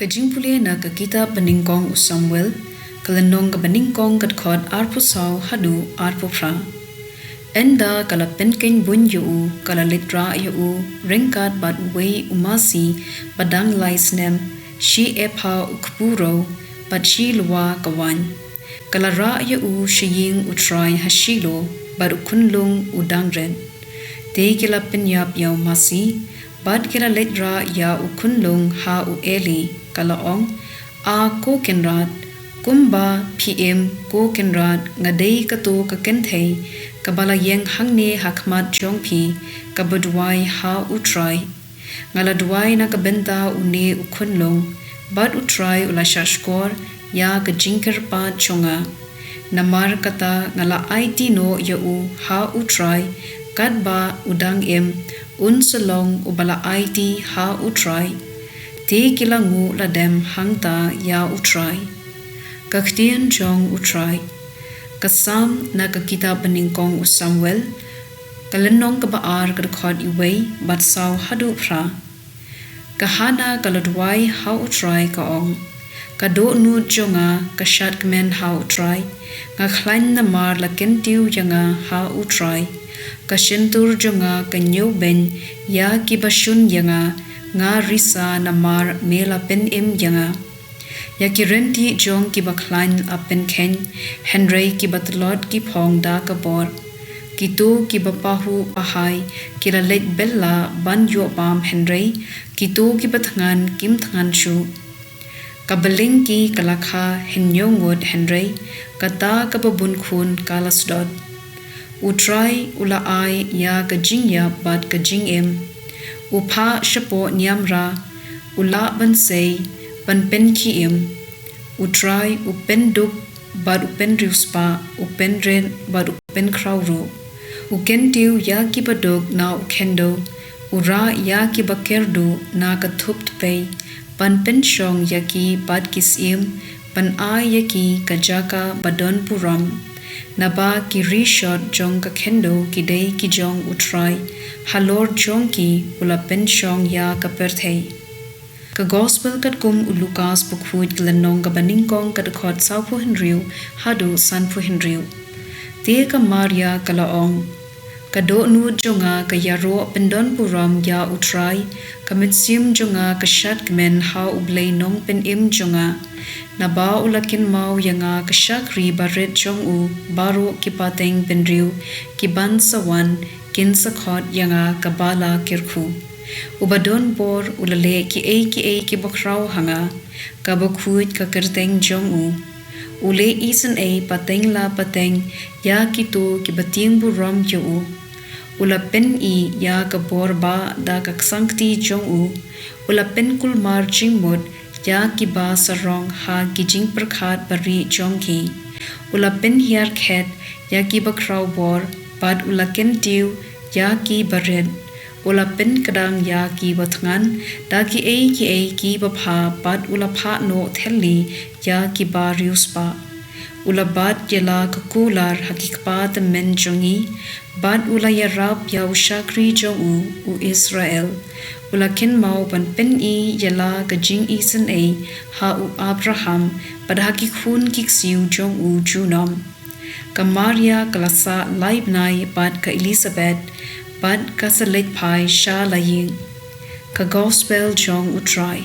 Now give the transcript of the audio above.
Ka jingpule na ka kita beningkong u Samuel, kalenong ka beningkong kat khod arpu saw hadu arpu pra. Enda kala penken bun yu kala litra yu ringkat bat wei umasi badang laisnem shi epa ukpuro bat shi lwa kawan. Kala ra yu shiying utrai hashilo bat ukunlung udangren. Te kila penyap yau masi bat kila litra ya ukunlung ha u eli kala ong a ko kenrat kumba PM ko kenrat ngadei kato ka kenthei kabala yeng hangne hakmat jongpi kabadwai ha utrai ngala duai na kabenta une ukunlung bat utrai ula shashkor ya ka jinker pa chonga namar kata ngala IT no ya u ha utrai kadba udang unselong ubala IT ha utrai te kilangu ladem hangta ya utrai ka ktien jong utrai kasam na ka kita beningkong u Samuel kalenong ka baar ka khod iwei bat saw hadu pra kahana kaladwai ha utrai ka ong ka do nu jonga ka shat kmen ha utrai nga khlain na mar la kentiu yanga ha utrai ka shentur jonga ka new ben ya ki bashun yanga nga risa na mar mela pen yanga ya ki renti jong ki bakhlain apen khen henry ki batlot ki phong da ka bor ki to ki bapahu ahai ki la let bella ban yo pam henry ki to ki bathangan kim thangan shu kabaling ki kalakha henyongod henry kata ka babun khun kalasdot utrai ula ai ya ka jingya bat ka jingem upha shapo nyamra ula bansei ban pen ki utrai upen duk bat upen riuspa upen ren bat upen krauru ukentiu ya ki badog na ukendo ura ya ki bakerdu na ka thupt pei ban pen shong ya ki bat kisim ban ai ya ki kajaka badon puram naba ki reshot jong ka kendo ki dei ki jong utrai halor jong ki ula pen shong ya ka perthei ka gospel kat kum Lucas bukhut glenong ka baningkong kat khot saupu henriu hadu sanpu henriu te ka Maria kalaong ka do nu jonga ka yaro pendon puram ya utrai ka mitsim jonga ka shat kmen ha u Blei nong pen jonga na ba ulakin mau yanga ka shakri baret jong u baro ki pateng penriu ki ban sawan kin sakhot yanga ka bala kirkhu ubadon bor ulale ki ki bakrau hanga ka bakhut ka kerteng jong u ule isen pateng la pateng ya ki to ki bating buram jo u ula pen ya ka borba da ka sankti jong u ula pen kul mar jingmod ya ki ba sarong ha ki jing prakhat bari jong ki ula pen hiar khet ya ki bakrau bor bad ula kentiu ya ki baret ula pen kadang ya ki batngan da ki ki bapha bad ula pha no thelli ya ki ba riuspa ula bad yela kular hakikpa the men jongi bad ula yarab ya ushakri jong u Israel ula kin mau ban pen yela ka jing isen ha u Abraham bad hakikun kiksiu jong u junam ka Maria kalasa laibnai bad ka Elizabeth bad ka salit pai sha laying ka gospel jong utrai